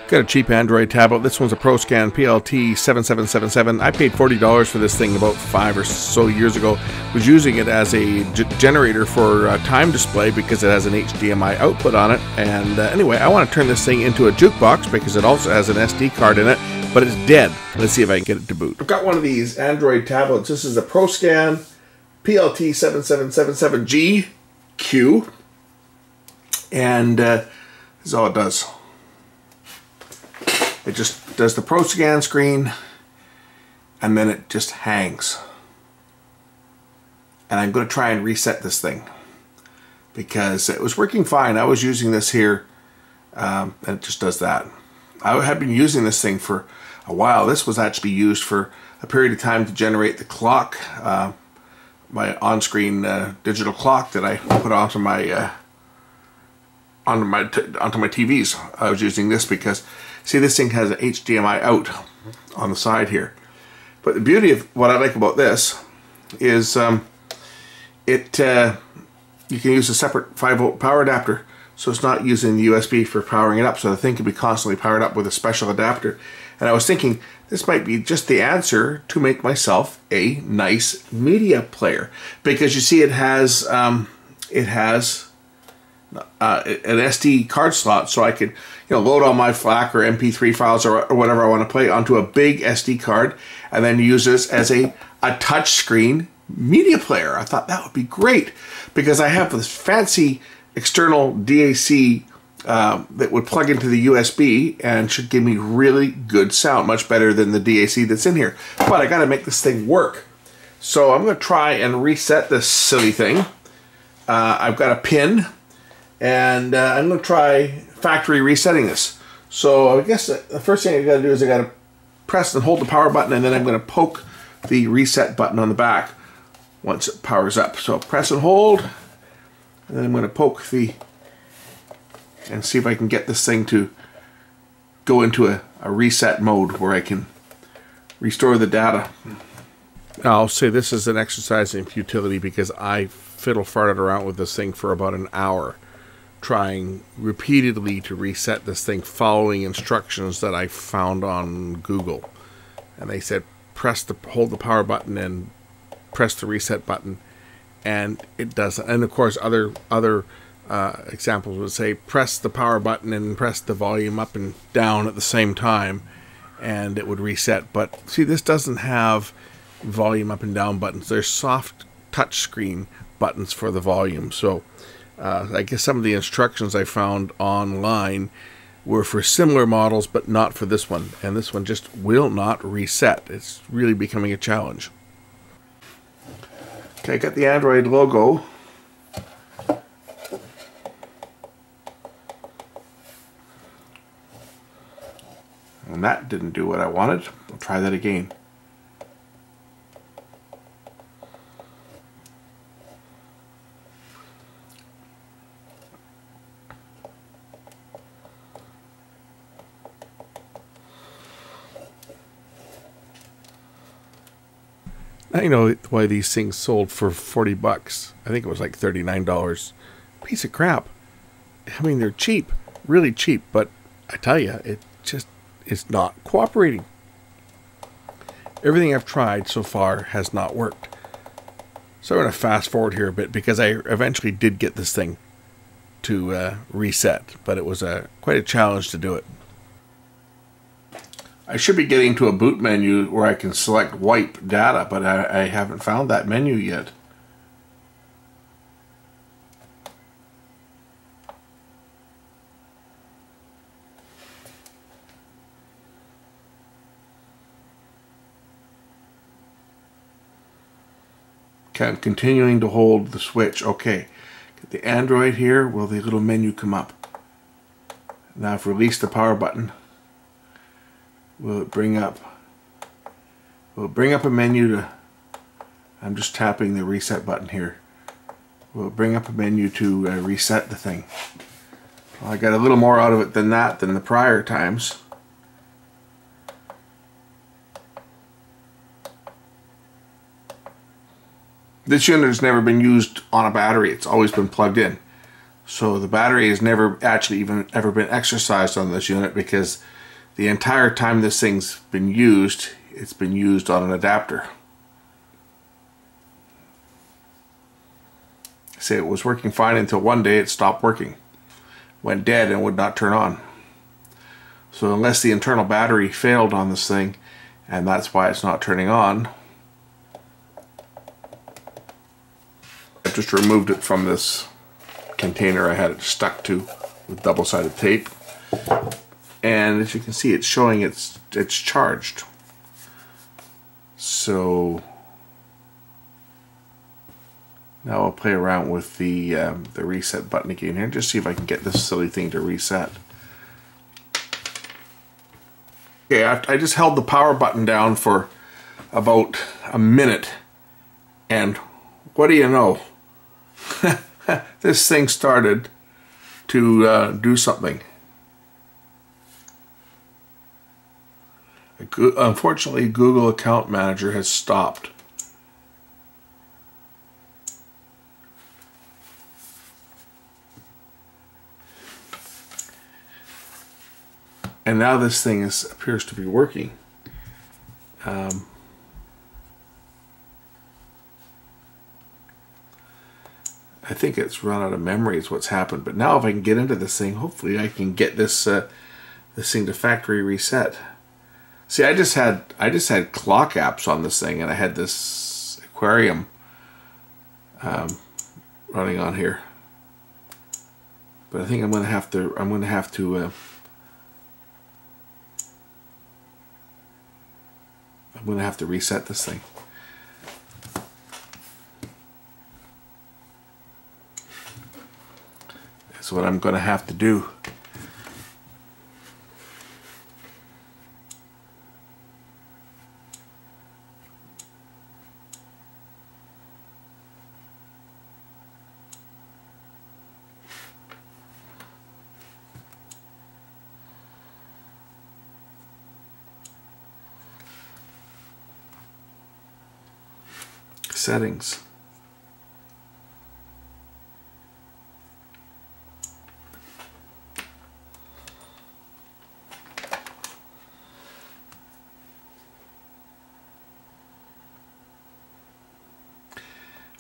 Got a cheap Android tablet. This one's a Proscan PLT 7777. I paid $40 for this thing about 5 or so years ago. Was using it as a generator for time display because it has an HDMI output on it. And anyway, I want to turn this thing into a jukebox because it also has an SD card in it, but it's dead. Let's see if I can get it to boot. I've got one of these Android tablets. This is a Proscan PLT 7777GQ. And this is all it does. It just does the Proscan screen and then it just hangs. And I'm going to try and reset this thing because it was working fine. I was using this here and it just does that. I had been using this thing for a while. This was actually used for a period of time to generate the clock, my on-screen digital clock that I put onto my TVs. I was using this because, see, this thing has an HDMI out on the side here. But the beauty of what I like about this is you can use a separate 5-volt power adapter, so it's not using the USB for powering it up, so the thing can be constantly powered up with a special adapter. And I was thinking this might be just the answer to make myself a nice media player, because you see it has an SD card slot, so I could load all my FLAC or MP3 files or whatever I want to play onto a big SD card and then use this as a touch screen media player. I thought that would be great because I have this fancy external DAC that would plug into the USB and should give me really good sound, much better than the DAC that's in here. But I got to make this thing work. So I'm going to try and reset this silly thing. I've got a pin. And I'm going to try factory resetting this. So I guess the first thing I got to do is I got to press and hold the power button, and then I'm going to poke the reset button on the back once it powers up. So press and hold, and then I'm going to poke and see if I can get this thing to go into a reset mode where I can restore the data. I'll say this is an exercise in futility because I fiddle-farted around with this thing for about an hour, trying repeatedly to reset this thing, following instructions that I found on Google. And they said hold the power button and press the reset button, and it doesn't. And of course other examples would say press the power button and press the volume up and down at the same time and it would reset. But see, this doesn't have volume up and down buttons. There's soft touch screen buttons for the volume. So I guess some of the instructions I found online were for similar models, but not for this one. And this one just will not reset. It's really becoming a challenge. Okay, I got the Android logo. And that didn't do what I wanted. I'll try that again. Now you know why these things sold for 40 bucks. I think it was like $39. Piece of crap. I mean, they're cheap, really cheap, but I tell you, it's not cooperating. Everything I've tried so far has not worked. So I'm going to fast forward here a bit because I eventually did get this thing to reset, but it was quite a challenge to do it. I should be getting to a boot menu where I can select wipe data, but I haven't found that menu yet. Okay, I'm continuing to hold the switch. Okay, get the Android here. Will the little menu come up? Now I've released the power button. Will it bring up a menu to, I'm just tapping the reset button here. Will it bring up a menu to reset the thing? Well, I got a little more out of it than the prior times. This unit has never been used on a battery. It's always been plugged in. So the battery has never actually ever been exercised on this unit because the entire time this thing's been used, it's been used on an adapter. Say it was working fine until one day it stopped working, went dead and would not turn on. So unless the internal battery failed on this thing, and that's why it's not turning on, I just removed it from this container I had it stuck to with double-sided tape, and as you can see, it's showing it's charged. So now I'll play around with the reset button again here, just see if I can get this silly thing to reset. Okay, I just held the power button down for about a minute, and what do you know? This thing started to do something. Unfortunately, Google Account Manager has stopped. And now this thing appears to be working. I think it's run out of memory is what's happened. But now if I can get into this thing, hopefully I can get this this thing to factory reset. See, I just had clock apps on this thing, and I had this aquarium running on here. But I think I'm going to have to reset this thing. That's what I'm going to have to do. Settings.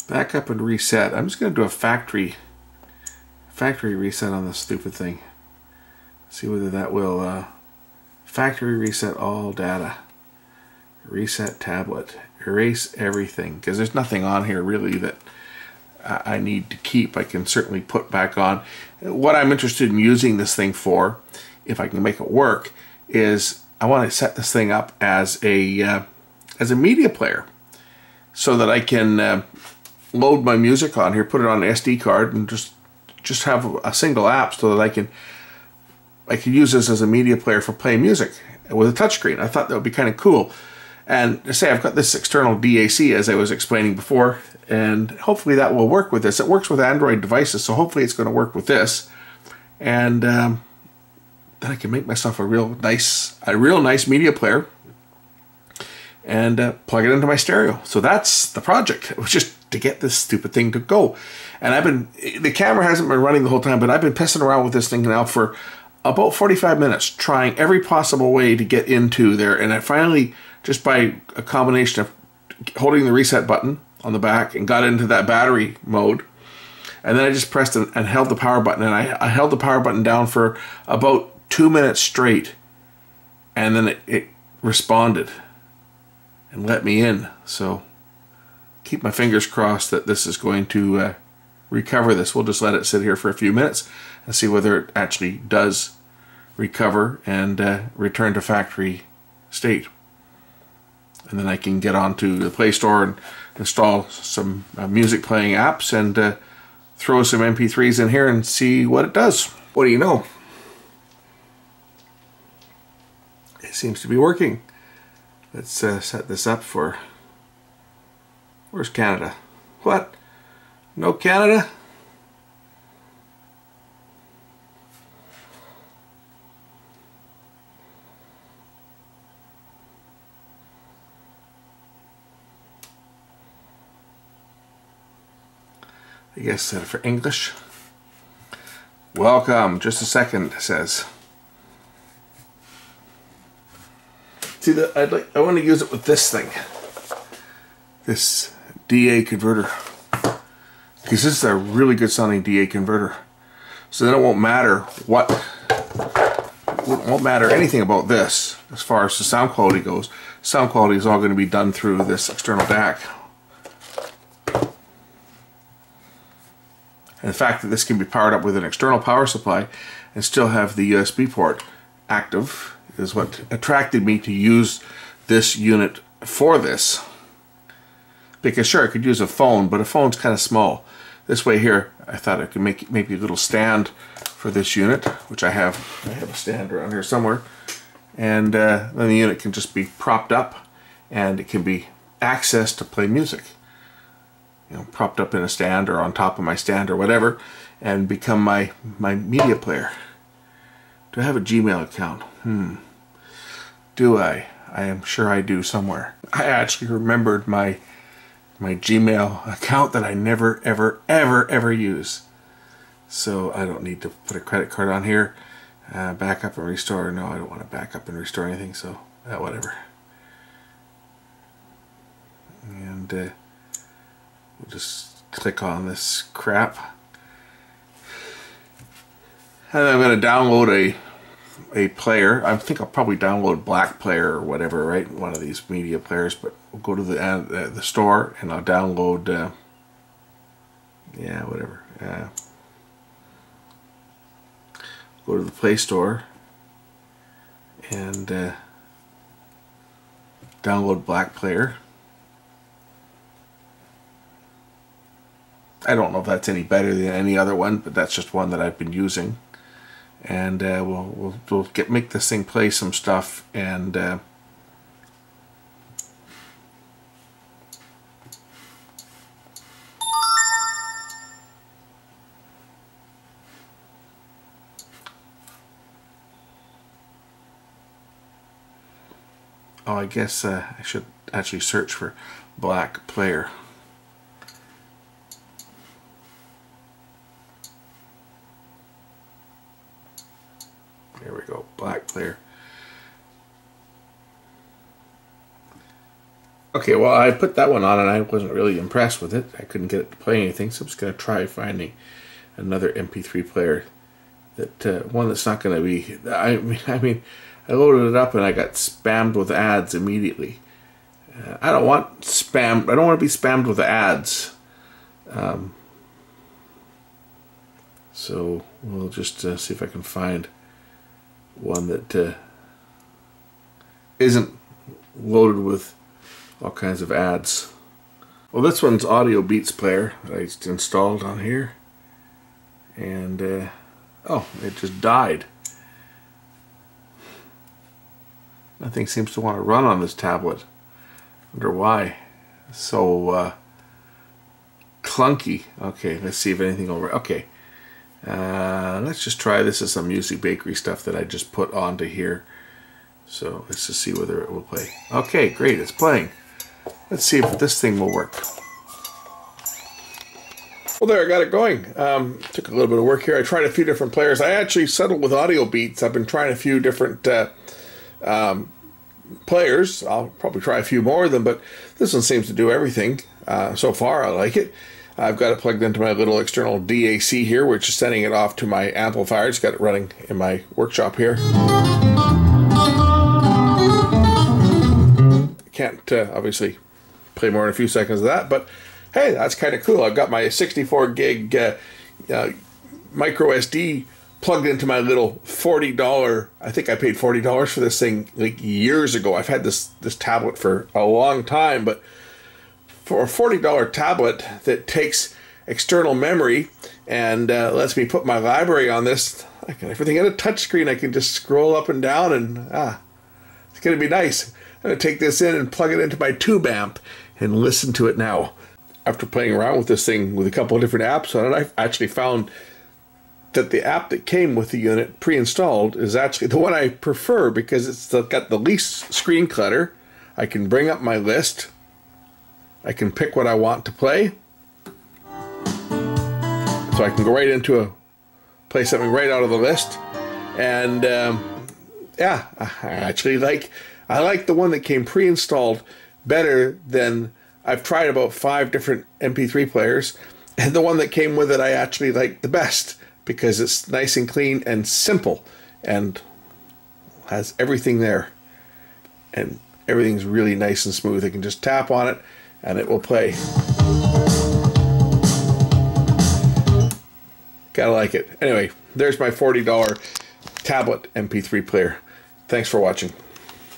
Back up and reset. I'm just going to do a factory reset on this stupid thing. See whether that will factory reset all data. Reset tablet. Erase everything, because there's nothing on here really that I need to keep. I can certainly put back on. What I'm interested in using this thing for, if I can make it work, is I want to set this thing up as a media player, so that I can load my music on here, put it on an SD card, and just have a single app, so that I can use this as a media player for playing music with a touchscreen. I thought that would be kind of cool. And say I've got this external DAC, as I was explaining before, and hopefully that will work with this. It works with Android devices, so hopefully it's going to work with this. And then I can make myself a real nice media player and plug it into my stereo. So that's the project. It was just to get this stupid thing to go. And the camera hasn't been running the whole time, but I've been pissing around with this thing now for about 45 minutes, trying every possible way to get into there. And I finally, just by a combination of holding the reset button on the back, and got into that battery mode. And then I just pressed and held the power button, and I held the power button down for about 2 minutes straight, and then it responded and let me in. So keep my fingers crossed that this is going to recover this. We'll just let it sit here for a few minutes and see whether it actually does recover and return to factory state. And then I can get onto the Play Store and install some music playing apps and throw some MP3s in here and see what it does. What do you know? It seems to be working. Let's set this up for... Where's Canada? What? No Canada? I guess set it for English. Welcome. Just a second, it says. See, I want to use it with this thing, this DA converter, because this is a really good sounding DA converter. So then it won't matter won't matter anything about this as far as the sound quality goes. Sound quality is all going to be done through this external DAC. And the fact that this can be powered up with an external power supply and still have the USB port active is what attracted me to use this unit for this. Because sure, I could use a phone, but a phone's kind of small. This way here, I thought I could make maybe a little stand for this unit, which I have a stand around here somewhere. And then the unit can just be propped up and it can be accessed to play music. You know, propped up in a stand or on top of my stand or whatever, and become my media player. Do I have a Gmail account? Do I? I am sure I do somewhere. I actually remembered my Gmail account that I never ever use. So I don't need to put a credit card on here. Back up and restore. No, I don't want to back up and restore anything, so whatever. And we'll just click on this crap. And I'm going to download a player. I think I'll probably download Black Player or whatever, right? One of these media players. But we'll go to the store and I'll download. Yeah, whatever. Go to the Play Store and download Black Player. I don't know if that's any better than any other one, but that's just one that I've been using. And we'll make this thing play some stuff, and oh, I guess I should actually search for Black Player. There we go, Black Player. Okay, well, I put that one on and I wasn't really impressed with it. I couldn't get it to play anything, so I'm just going to try finding another MP3 player. One that's not going to be... I mean, I loaded it up and I got spammed with ads immediately. I don't want spam. I don't want to be spammed with ads. So we'll just see if I can find one that isn't loaded with all kinds of ads. Well, this one's Audio Beats player that I just installed on here, and oh, it just died. Nothing seems to want to run on this tablet. Wonder why. So clunky. Okay, let's see if anything will. Okay. Let's just try this as some Music Bakery stuff that I just put onto here. So let's just see whether it will play. Okay, great, it's playing. Let's see if this thing will work. Well, there, I got it going. Took a little bit of work here. I tried a few different players. I actually settled with Audio Beats. I've been trying a few different players. I'll probably try a few more of them, but this one seems to do everything. So far, I like it. I've got it plugged into my little external DAC here, which is sending it off to my amplifier. It's got it running in my workshop here. Can't obviously play more than a few seconds of that, but hey, that's kind of cool. I've got my 64 gig micro SD plugged into my little $40. I think I paid $40 for this thing like years ago. I've had this tablet for a long time, but for a $40 tablet that takes external memory and lets me put my library on this, I got everything on a touch screen. I can just scroll up and down, and it's going to be nice. I'm going to take this in and plug it into my tube amp and listen to it now. After playing around with this thing with a couple of different apps on it, I actually found that the app that came with the unit pre-installed is actually the one I prefer, because it's got the least screen clutter. I can bring up my list. I can pick what I want to play. So I can go right into play something right out of the list. And yeah, I like the one that came pre-installed better than I've tried about 5 different MP3 players, and the one that came with it I actually like the best because it's nice and clean and simple and has everything there, and everything's really nice and smooth. I can just tap on it and it will play. Gotta like it. Anyway, there's my $40 tablet MP3 player. Thanks for watching.